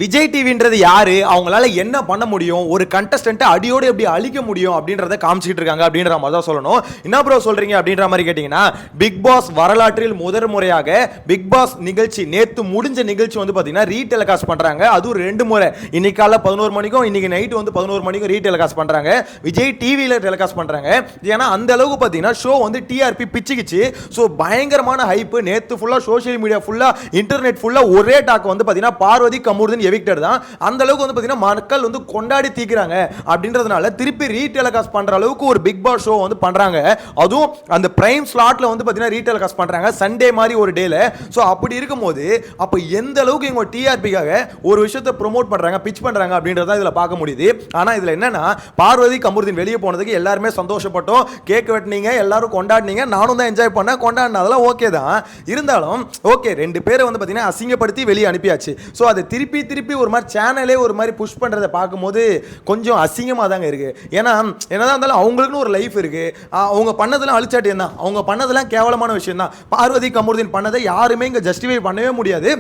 விஜய் டிவின்றது யாரு, அவங்களால என்ன பண்ண முடியும், ஒரு கண்டஸ்டன்ட் அடியோடு எப்படி அழிக்க முடியும் அப்படின்றத காமிச்சிட்டு இருக்காங்க அப்படின்ற மாதிரி தான் சொல்லணும். என்ன ப்ரோ சொல்றீங்க அப்படின்ற மாதிரி கேட்டீங்கன்னா, பிக் பாஸ் வரலாற்றில் முதல் முறையாக பிக் பாஸ் நிகழ்ச்சி நேத்து முடிஞ்ச நிகழ்ச்சி வந்து பாத்தீங்கன்னா ரீடெலிகாஸ்ட் பண்றாங்க. அதுவும் 2 முறை, இன்னைக்கு காலைல 11 மணிக்கும் இன்னைக்கு நைட் வந்து 11 மணிக்கும் ரீடெலிகாஸ்ட் பண்றாங்க. விஜய் டிவியில டெலிகாஸ்ட் பண்றாங்க. ஏன்னா அந்த அளவுக்கு பாத்தீங்கன்னா ஷோ வந்து டிஆர்பி பிச்சுக்கிச்சு. ஸோ பயங்கரமான ஹைப். நேத்து ஃபுல்லா சோஷியல் மீடியா ஃபுல்லா இன்டர்நெட் ஃபுல்லா ஒரே டாக் வந்து பாத்தீங்கன்னா பார்வதி கமுருதன் எவிக்டட் தான். அந்த அளவுக்கு வந்து பாத்தீங்கன்னா மக்கள் வந்து கொண்டாடி தீக்குறாங்க. அப்படின்றதுனால திருப்பி ரீடெலிகாஸ்ட் பண்ற அளவுக்கு ஒரு பிக் பாஸ் ஷோ வந்து பண்றாங்க. அதுவும் அந்த பிரைம் ஸ்லாட்ல வந்து பாத்தீங்கன்னா ரீடெலிகாஸ்ட் பண்றாங்க சண்டே மாதிரி ஒரு டேல. சோ அப்படி இருக்கும்போது அப்ப எந்த அளவுக்கு இவங்க டிஆர்பிக்காக ஒரு விஷயத்தை ப்ரோமோட் பண்றாங்க, பிட்ச் பண்றாங்க அப்படின்றத இதுல பார்க்க முடியுது. ஆனா இதுல என்னன்னா, பார்வதி கமுருதன் வெளியே போனதுக்கு எல்லாருமே சந்தோஷப்பட்டோம், கேக் வெட்டினீங்க, எல்லாரும் கொண்டாடினீங்க, நானும் தான் என்ஜாய் பண்ணேன், கொண்டாடினதெல்லாம் ஓகே தான். இருந்தாலும் ஓகே 2 பேரை வந்து பாத்தீங்கன்னா அசிங்கப்படுத்தி வெளியே அனுப்பியாச்சு. சோ அதை திருப்பி ஒரு மாதிரி சேனலே ஒரு மாதிரி புஷ் பண்றதை பார்க்கும்போது கொஞ்சம் அசிங்கமா தாங்க இருக்கு. ஏன்னா என்னதான் இருந்தாலும் அவங்களுக்குன்னு ஒரு லைஃப் இருக்கு. அவங்க பண்ணதெல்லாம் அழிச்சாட்டியம் தான், அவங்க பண்ணதெல்லாம் கேவலமான விஷயம் தான். பார்வதி கமுருதன் பண்ணதை யாருமே இங்க ஜஸ்டிஃபை பண்ணவே முடியாது.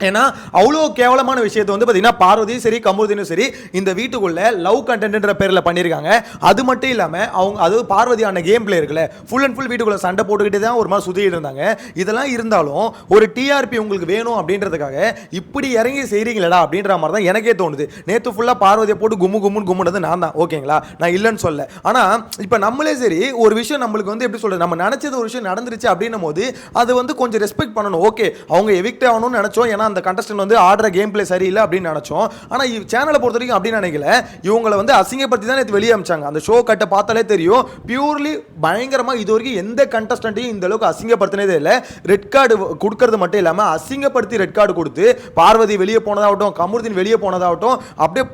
ஏன்னா அவ்வளோ கேவலமான விஷயத்தை வந்து பார்த்தீங்கன்னா பார்வதியும் சரி கமுருதனும் சரி இந்த வீட்டுக்குள்ள லவ் கண்டென்ட்ன்ற பேரில் பண்ணியிருக்காங்க. அது மட்டும் இல்லாமல் அவங்க அது பார்வதியான கேம் பிளே இருக்குல்ல, ஃபுல் அண்ட் ஃபுல் வீட்டுக்குள்ள சண்டை போட்டுக்கிட்டே தான் ஒரு மாதிரி சுற்றிட்டு இருந்தாங்க. இதெல்லாம் இருந்தாலும் ஒரு டிஆர்பி உங்களுக்கு வேணும் அப்படின்றதுக்காக இப்படி இறங்கி செய்கிறீங்களா அப்படின்ற மாதிரி தான் எனக்கே தோணுது. நேற்று ஃபுல்லாக பார்வதியை போட்டு கும்முனது நான் தான், ஓகேங்களா, நான் இல்லைன்னு சொல்ல. ஆனால் இப்போ நம்மளே சரி ஒரு விஷயம் நம்மளுக்கு வந்து எப்படி சொல்கிறது, நம்ம நினச்சது ஒரு விஷயம் நடந்துருச்சு அப்படின்னும் போது அது வந்து கொஞ்சம் ரெஸ்பெக்ட் பண்ணணும். ஓகே அவங்க எவிக்ட் ஆகணும்னு நினச்சோம், ஏன்னா அந்த கண்டஸ்டன்ட் வந்து ஆடுற கேம் பிளே சரியில்லை அப்படின்னு நினைச்சோம். ஆனா சேனலை பொறுத்த வரைக்கும் அப்படின்னு நினைக்கல. இவங்களை வந்து அசிங்கப்படுத்தி தான் நேற்று வெளியே அமிச்சாங்க. அந்த ஷோ கட்ட பார்த்தாலே தெரியும், பியூர்லி பயங்கரமா இது வரைக்கும் எந்த கண்டஸ்டன்ட்டையும் இந்த அளவுக்கு அசிங்கப்படுத்தினதே இல்லை. ரெட் கார்டு கொடுக்கறது மட்டும் இல்லாம அசிங்கப்படுத்தி ரெட் கார்டு கொடுத்து பார்வதி வெளியே போனதாகட்டும், கமுருதன் வெளியே போனதாகட்டும், அப்படியே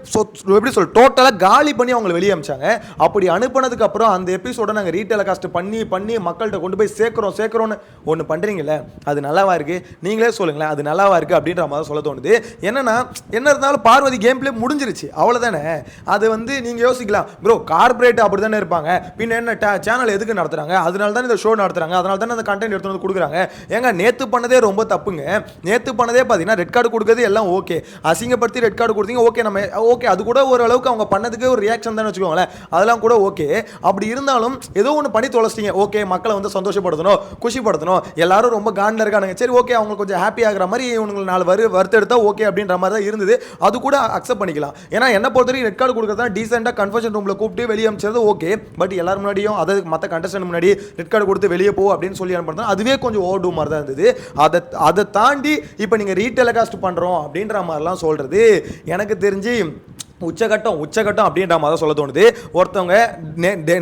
எப்படி சொல் டோட்டலா காலி பண்ணி அவங்களை வெளியே அமிச்சாங்க. அப்படி அனுப்பினதுக்கு அப்புறம் அந்த எபிசோட நாங்க ரீடெலிகாஸ்ட் பண்ணி மக்கள்கிட்ட கொண்டு போய் சேர்க்கிறோம்னு ஒன்று பண்றீங்கல்ல, அது நல்லாவா இருக்கு? நீங்களே சொல்லுங்களேன், அது நல்லாவா இருக்கு அப்படின்ற மாதிரி சொல்ல தோணுது. என்னன்னா என்ன இருந்தாலும் பார்வதி கேம் பிளே முடிஞ்சிருச்சு, அவ்வளவுதானே. அது வந்து நீங்க யோசிக்கலாம், ப்ரோ கார்பரேட் அப்படி தானே இருப்பாங்க, பின்ன என்ன சேனல் எதுக்கு நடத்துறாங்க, அதனால தான் இந்த ஷோ நடத்துறாங்க, அதனால தான் அந்த கண்டென்ட் எடுத்து வந்து கொடுக்குறாங்க. ஏங்க நேத்து பண்ணதே ரொம்ப தப்புங்க. நேத்து பண்ணதே பார்த்தீங்கன்னா ரெட் கார்டு கொடுக்கறது எல்லாம் ஓகே, அசிங்கப்படுத்தி ரெட் கார்டு கொடுத்தீங்க, ஓகே நம்ம ஓகே, அது கூட ஓரளவுக்கு அவங்க பண்ணதுக்கு ஒரு ரியாக்ஷன் தான் வச்சுக்கோங்களேன், அதெல்லாம் கூட ஓகே. அப்படி இருந்தாலும் ஏதோ ஒன்று பண்ணி தொலைச்சிட்டீங்க, ஓகே மக்களை வந்து சந்தோஷப்படுத்தணும், குஷிப்படுத்தணும், எல்லாரும் ரொம்ப காண்டில் இருக்கானுங்க, சரி ஓகே அவங்க கொஞ்சம் ஹாப்பி ஆகிற மாதிரி இவங்களுக்கு 4 வருத்தெடுத்தா ஓகே அப்படின்ற மாதிரி தான் இருந்தது. அது கூட அக்செப்ட் பண்ணிக்கலாம். ஏன்னா என்ன பொறுத்தவரைக்கும் ரெட் கார்டு கொடுக்கறதா டீசெண்டா கன்ஃபெஷன் ரூம்ல கூப்பிட்டு வெளியே அனுப்பிச்சது ஓகே. பட் எல்லாரும் முன்னாடியும் அதாவது மற்ற கண்டஸ்டன்ட் முன்னாடி ரெட் கார்டு கொடுத்து வெளியே போ அப்படின்னு சொல்லி அனுப்புறது அதுவே கொஞ்சம் ஓவர் டூ மாதிரி தான் இருந்தது. அதை தாண்டி இப்போ நீங்க ரீடெலிகாஸ்ட் பண்றோம் அப்படின்ற மாதிரிலாம் சொல்றது எனக்கு தெரிஞ்சு உச்சகட்டம் அப்படின்ற மாதிரி சொல்ல தோணுது. ஒருத்தவங்க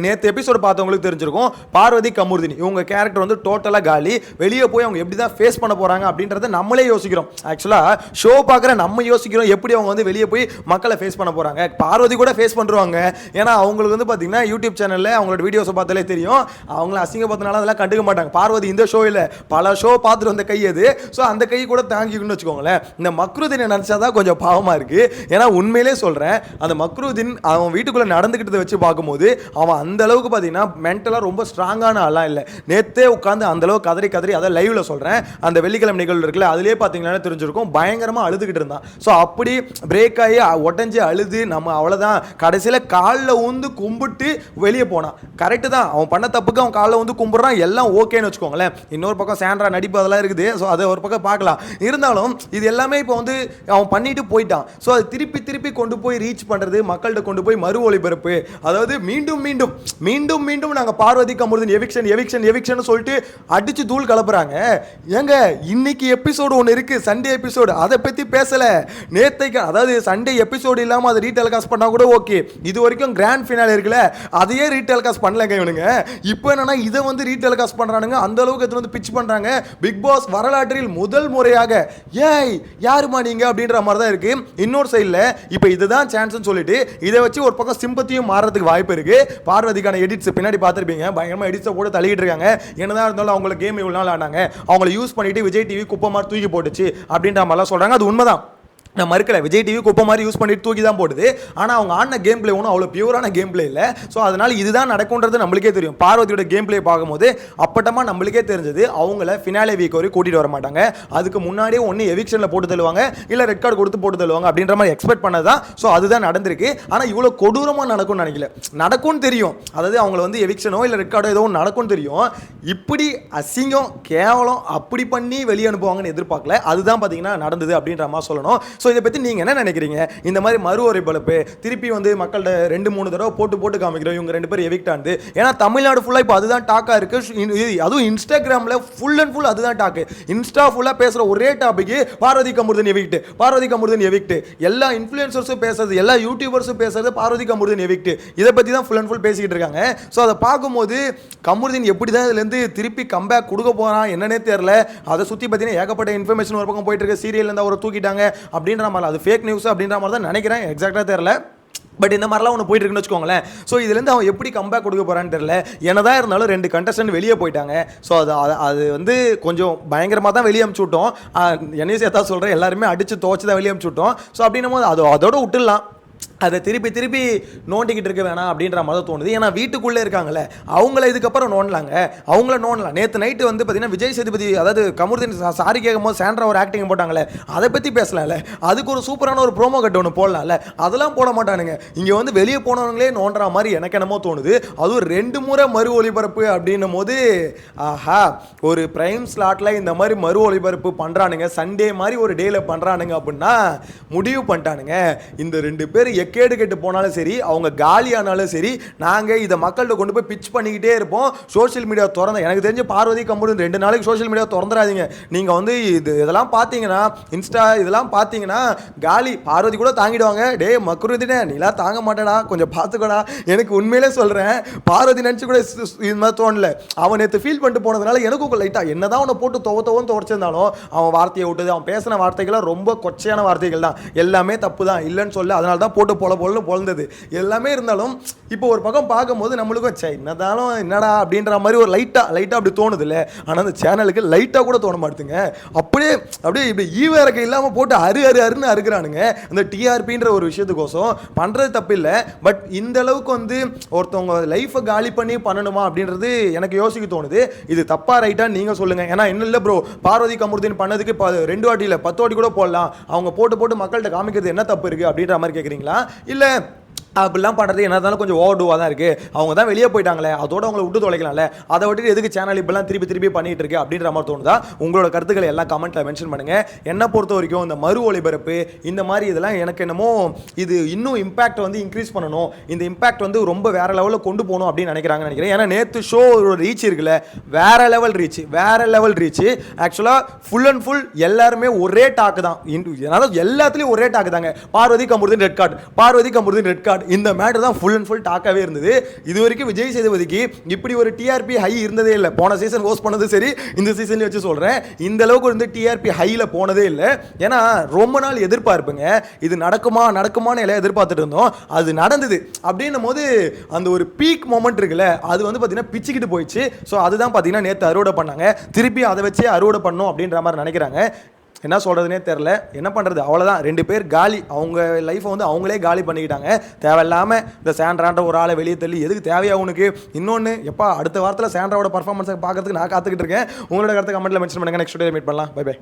நேற்று எபிசோடு பார்த்தவங்களுக்கு தெரிஞ்சிருக்கும், பார்வதி கமுருதினி இவங்க கேரக்டர் வந்து டோட்டலாக காலி, வெளியே போய் அவங்க எப்படி தான் ஃபேஸ் பண்ண போகிறாங்க அப்படின்றத நம்மளே யோசிக்கிறோம். ஆக்சுவலாக ஷோ பார்க்குற நம்ம யோசிக்கிறோம் எப்படி அவங்க வந்து வெளியே போய் மக்களை ஃபேஸ் பண்ண போகிறாங்க. பார்வதி கூட ஃபேஸ் பண்ணுவாங்க, ஏன்னா அவங்களுக்கு வந்து பார்த்தீங்கன்னா யூடியூப் சேனலில் அவங்களோட வீடியோஸை பார்த்தாலே தெரியும், அவங்கள அசிங்கப்படுத்தினால அதெல்லாம் கண்டுக்க மாட்டாங்க. பார்வதி இந்த ஷோ இல்லை பல ஷோ பார்த்துட்டு வந்த கை அது. ஸோ அந்த கை கூட தாங்கிக்கணும்னு வச்சுக்கோங்களேன். இந்த மக்ருதினை நினச்சாதான் கொஞ்சம் பாவமாக இருக்குது. ஏன்னா உண்மையிலே சொல்கிறேன், அந்த மக்ருதீன் அவன் வீட்டுக்குள்ள நடந்துக்கிட்டதை வச்சு பார்க்கும்போது அவன் அந்த அளவுக்கு பார்த்தீங்கன்னா மென்டலாக ரொம்ப ஸ்ட்ராங்கான ஆளாக இல்லை. நேற்றே உட்காந்து அந்த அளவுக்கு கதறி அதை லைவ்ல சொல்கிறேன், அந்த வெள்ளிக்கிழமை நிகழ்வு இருக்குல்ல அதுலேயே பார்த்தீங்கன்னா தெரிஞ்சிருக்கும், பயங்கரமாக அழுதுகிட்டு இருந்தான். ஸோ அப்படி பிரேக் ஆகி உடஞ்சி அழுது நம்ம அவ்வளோதான் கடைசியில் காலில் ஊந்து கும்பிட்டு வெளியே போனான். கரெக்டு தான், அவன் பண்ண தப்புக்கு அவன் காலில் வந்து கும்பிட்றான், எல்லாம் ஓகேன்னு வச்சுக்கோங்களேன். இன்னொரு பக்கம் சாண்ட்ரா நடிப்பு அதெல்லாம் இருக்குது, ஸோ அதை ஒரு பக்கம் பார்க்கலாம். இருந்தாலும் இது எல்லாமே இப்போ வந்து அவன் பண்ணிட்டு போயிட்டான். ஸோ அது திருப்பி கொண்டு போய் ரீச் பண்றது, மக்கள்கிட்ட கொண்டு போய் மறு ஒளிபரப்பு, அதாவது மீண்டும் நாங்க பார்வதி கமுருதன் எவிக்ஷன் சொல்லிட்டு அடிச்சு தூள் கலப்புறாங்க. ஏங்க இன்னைக்கு எபிசோடு ஒன்று இருக்கு, சண்டே எபிசோடு, அதை பத்தி பேசல. நேத்தைக்கு அதாவது சண்டே எபிசோடு இல்லாம அதை ரீடெலிகாஸ்ட் பண்ணா கூட ஓகே. இது வரைக்கும் கிராண்ட் ஃபினாலே இருக்குல்ல, அதையே ரீடெலிகாஸ்ட் பண்ணலங்க இவனுங்க. இப்போ என்னன்னா இதை வந்து ரீடெலிகாஸ்ட் பண்றானுங்க, அந்த அளவுக்கு எடுத்து வந்து பிட்ச் பண்றாங்க. பிக் பாஸ் வரலாற்றில் முதல் முறையாக ஏய் யாருமா நீங்க அப்படின்ற மாதிரி தான் இருக்கு. இன்னொரு சைடில் இப்போ இதுதான் சான்ஸ்னு சொல்லிட்டு இதை வச்சு ஒரு பக்கம் சிம்பத்தியும் மாறதுக்கு வாய்ப்பு இருக்கு. பார்வதிக்கான எடிட்ஸ் பின்னாடி பார்த்துருப்பீங்க, பயங்கரமா எடிட்ஸை கூட தள்ளிட்டு இருக்காங்க. என்னதான் இருந்தாலும் அவங்கள கேம் இவ்வளவு நாள் ஆனாங்க, அவங்கள யூஸ் பண்ணிட்டு விஜய் டிவி குப்பை மாதிரி தூக்கி போட்டுச்சு அப்படின்ற மாதிரிலாம் சொல்றாங்க. அது உண்மைதான். நான் மறுக்கல, விஜய் டிவி குப்பை மாதிரி யூஸ் பண்ணிட்டு தூக்கி தான் போடுது. ஆனால் அவங்க ஆடின கேம் பிளே ஒன்றும் அவ்வளோ பியூரான கேம் பிளே இல்லை. ஸோ அதனால இதுதான் நடக்கும்ன்றது நம்மளுக்கே தெரியும். பார்வதியோட கேம் பிளே பார்க்கும்போது அப்பட்டமா நம்மளுக்கே தெரிஞ்சது அவங்கள ஃபினாலே வீக் வரைக்கும் கூட்டிட்டு வர மாட்டாங்க. அதுக்கு முன்னாடியே ஒன்று எவிக்ஷனில் போட்டு தள்ளுவாங்க, இல்லை ரெட் கார்டு கொடுத்து போட்டு தள்ளுவாங்க அப்படின்ற மாதிரி எக்ஸ்பெக்ட் பண்ணதான். ஸோ அதுதான் நடந்திருக்கு. ஆனால் இவ்வளோ கொடூரமாக நடக்கும்னு நினைக்கல. நடக்கும்னு தெரியும், அதாவது அவங்கள வந்து எவிக்ஷனோ இல்லை ரெட் கார்டோ ஏதோ ஒன்று நடக்கும்னு தெரியும். இப்படி அசிங்கம் கேவலம் அப்படி பண்ணி வெளியே அனுப்புவாங்கன்னு எதிர்பார்க்கல. அதுதான் பார்த்தீங்கன்னா நடந்தது அப்படின்ற மாதிரி சொல்லணும். ஸோ இதை பற்றி நீங்கள் என்ன நினைக்கிறீங்க? இந்த மாதிரி மறு ஒருங்கிணைப்பு திருப்பி வந்து மக்கள்கிட்ட 2-3 தடவை போட்டு காமிக்கிறோம் இவங்க 2 பேரும் எவிக்ட் ஆனது. ஏன்னா தமிழ்நாடு ஃபுல்லாக இப்போ அதுதான் டாக்காக இருக்குது. அதுவும் இன்ஸ்டாகிராமில் ஃபுல் அண்ட் ஃபுல் அதுதான் டாக்கு. இன்ஸ்டா ஃபுல்லாக பேசுகிற ஒரே topic Parvathy Kamrudeen evict, Parvathy Kamrudeen evict. எல்லா இன்ஃப்ளூயன்சர்ஸும் பேசுறது, எல்லா யூடியூபர்ஸும் பேசுறது பார்வதி கமுருதன் எவிக்ட். இதை பற்றி தான் ஃபுல் அண்ட் ஃபுல் பேசிக்கிட்டு இருக்காங்க. ஸோ அதை பார்க்கும்போது கமுருதன் எப்படி தான் இதுலேருந்து திருப்பி கம்பேக் கொடுக்க போகிறான் என்னன்னே தெரியல. அதை சுற்றி பார்த்தீங்கன்னா ஏகப்பட்ட இன்ஃபர்மேஷன் ஒரு பக்கம் போயிட்டு இருக்கு. சீரியல்லேருந்து அவரை தூக்கிட்டாங்க அப்படின்ற மாதிரி, அது ஃபேக் நியூஸ் அப்படின்ற மாதிரி தான் நினைக்கிறேன், எக்ஸாக்டாக தெரியல. பட் இந்த மாதிரிலாம் ஒன்று போயிட்டு இருக்குன்னு வச்சுக்கோங்களேன். ஸோ இதுலேருந்து அவன் எப்படி கம்பேக் கொடுக்க போகிறான்னு தெரியல. என்னதான் இருந்தாலும் 2 கண்டஸ்டன்ட் வெளியே போயிட்டாங்க. ஸோ அது வந்து கொஞ்சம் பயங்கரமாக தான் வெளியே அமுச்சு விட்டோம். என்னையும் சேர்த்தா சொல்கிறேன், எல்லாருமே அடித்து துவச்சி தான் வெளியே அமுச்சு விட்டோம். ஸோ அப்படின்னும் போது அதோட விட்டுடலாம், அதை திருப்பி நோண்டிக்கிட்டு இருக்க வேணாம் அப்படின்ற மாதிரி தோணுது. ஏன்னா வீட்டுக்குள்ளே இருக்காங்கல்ல, அவங்கள இதுக்கப்புறம் நோண்டலாங்க, அவங்கள நோண்டலாம். நேற்று நைட்டு வந்து பார்த்தீங்கன்னா விஜய் சேதுபதி, அதாவது கமுருதன் சாரி கேட்கும் போது சாண்ட்ரா ஒரு ஆக்டிங் போட்டாங்களே, அதை பற்றி பேசலாம்ல. அதுக்கு ஒரு சூப்பரான ஒரு ப்ரோமோ கட் ஒன்று போடலாம்ல. அதெல்லாம் போட மாட்டானுங்க. இங்கே வந்து வெளியே போனவங்களே நோண்டுற மாதிரி எனக்கு என்னமோ தோணுது. அதுவும் 2 முறை மறு ஒளிபரப்பு அப்படின்னும் போது, ஆஹா, ஒரு பிரைம் ஸ்லாட்டில் இந்த மாதிரி மறு ஒளிபரப்பு பண்ணுறானுங்க, சண்டே மாதிரி ஒரு டேயில் பண்ணுறானுங்க அப்படின்னா முடிவு பண்ணிட்டானுங்க. இந்த 2 பேர் கேடு கெட்டு போனாலும் சரி, அவங்க காலியானாலும் சரி, நாங்கள் இதை மக்கள்கிட்ட கொண்டு போய் பிச் பண்ணிக்கிட்டே இருப்போம். சோஷியல் மீடியா திறந்த, எனக்கு தெரிஞ்சு பார்வதி கமுருதன் 2 நாளைக்கு சோஷியல் மீடியா திறந்துடாதீங்க. நீங்கள் வந்து இதெல்லாம் பார்த்தீங்கன்னா, இன்ஸ்டா இதெல்லாம் பார்த்தீங்கன்னா காலி. பார்வதி கூட தாங்கிடுவாங்க. டே மக்குருதினே, நீலாம் தாங்க மாட்டேடா, கொஞ்சம் பார்த்துக்கோடா. எனக்கு உண்மையிலே சொல்கிறேன், பார்வதி நினச்சி கூட இது மாதிரி தோணல. அவன் நேற்று ஃபீல் பண்ணிட்டு போனதுனால எனக்கும் லைட்டாக என்னதான் அவனை போட்டு துவன்னு துவச்சிருந்தாலும் அவன் வார்த்தையை விட்டது, அவன் பேசின வார்த்தைகள்லாம் ரொம்ப கொச்சையான வார்த்தைகள் தான். எல்லாமே தப்பு தான், இல்லைன்னு சொல்ல. அதனால தான் போட்டு பொழுந்தது எல்லாமே இருந்தாலும் இப்போ ஒரு பக்கம் பார்க்கும்போது நம்மளுக்கும் என்னதாலும் என்னடா அப்படின்ற மாதிரி ஒரு லைட்டாக அப்படி தோணுது இல்லை. ஆனால் அந்த சேனலுக்கு லைட்டாக கூட தோண மாட்டுங்க. அப்படியே இப்படி ஈவேரக்க இல்லாமல் போட்டு அருன்னு அறுக்கிறானுங்க. அந்த டிஆர்பின்ற ஒரு விஷயத்துக்கோசம் பண்ணுறது தப்பு இல்லை. பட் இந்த அளவுக்கு வந்து ஒருத்தவங்க லைஃப்பை காலி பண்ணி பண்ணணுமா அப்படின்றது எனக்கு யோசிக்க தோணுது. இது தப்பா ரைட்டான்னு நீங்கள் சொல்லுங்கள். ஏன்னா இன்னும் இல்லை ப்ரோ, பார்வதி கமுருதன் பண்ணதுக்கு 2 வாட்டி இல்லை 10 வாட்டி கூட போடலாம். அவங்க போட்டு மக்கள்கிட்ட காமிக்கிறது என்ன தப்பு இருக்குது அப்படின்ற மாதிரி கேட்குறீங்களா? இல்லை அப்படிலாம் பண்ணுறது என்ன இருந்தாலும் கொஞ்சம் ஓவர் டூவாக தான் இருக்குது. அவங்க தான் வெளியே போயிட்டாங்களே, அதோட அவங்களை விட்டு தொலைக்கலாம்ல, அதை விட்டு எதுக்கு சேனல் இப்பெல்லாம் திருப்பி பண்ணிட்டு இருக்கு அப்படின்ற மாதிரி தோணுதா? உங்களோட கருத்துக்களை எல்லாம் கமெண்ட்டில் மென்ஷன் பண்ணுங்கள். என்னை பொறுத்த வரைக்கும் இந்த மறு ஒளிபரப்பு இந்த மாதிரி இதெல்லாம் எனக்கு என்னமோ இது இன்னும் இம்பாக்ட் வந்து இன்க்ரீஸ் பண்ணணும், இந்த இம்பாக்ட் வந்து ரொம்ப வேறு லெவலில் கொண்டு போகணும் அப்படின்னு நினைக்கிறேன். ஏன்னா நேற்று ஷோ ஒரு ரீச் இருக்குல்ல, வேறு லெவல் ரீச். ஆக்சுவலாக ஃபுல் அண்ட் ஃபுல் எல்லாருமே ஒரே டாக்கு தான், அதாவது எல்லாத்துலேயும் ஒரே டாக்கு தாங்க. பார்வதி கமுருதன் ரெட் கார்டு இந்த மேட்டர் தான் ஃபுல் அண்ட் ஃபுல் டாக்காகவே இருந்தது. இது வரைக்கும் விஜய் சேதுபதிக்கு இப்படி ஒரு டிஆர்பி ஹை இருந்ததே இல்லை. போன சீசன் ஹோஸ்ட் பண்ணது சரி, இந்த சீசன்லேயே வச்சு சொல்கிறேன், இந்த அளவுக்கு வந்து டிஆர்பி ஹையில் போனதே இல்லை. ஏன்னா ரொம்ப நாள் எதிர்பார்ப்புங்க, இது நடக்குமான்னு எல்லாம் எதிர்பார்த்துட்டு இருந்தோம். அது நடந்தது அப்படின்னும் போது அந்த ஒரு பீக் மொமெண்ட் இருக்குல்ல, அது வந்து பார்த்தீங்கன்னா பிச்சுக்கிட்டு போயிடுச்சு. ஸோ அதுதான் பார்த்தீங்கன்னா நேற்று அறுவடை பண்ணாங்க. திருப்பி அதை வச்சே அறுவடை பண்ணணும் அப்படின்ற மாதிரி நினைக்கிறாங்க. என்ன சொல்கிறதுனே தெரில, என்ன பண்ணுறது, அவ்வளோதான். 2 பேர் காலி, அவங்க லைஃப்பை வந்து அவங்களே காலி பண்ணிக்கிட்டாங்க. தேவையில்லாமல் இந்த சாண்ட்ரான்ற ஒரு ஆளை வெளியே தள்ளி எதுக்கு தேவையா உனக்கு? இன்னொன்று, எப்பா அடுத்த வாரத்தில் சாண்ட்ராவோட பர்ஃபார்மன்ஸை பார்க்கறதுக்கு நான் காத்துக்கிட்டு இருக்கேன். உங்களோட கருத்தை கமெண்ட்டில் மென்ஷன் பண்ணுங்கள். நெக்ஸ்ட் டே மீட் பண்ணலாம். பை.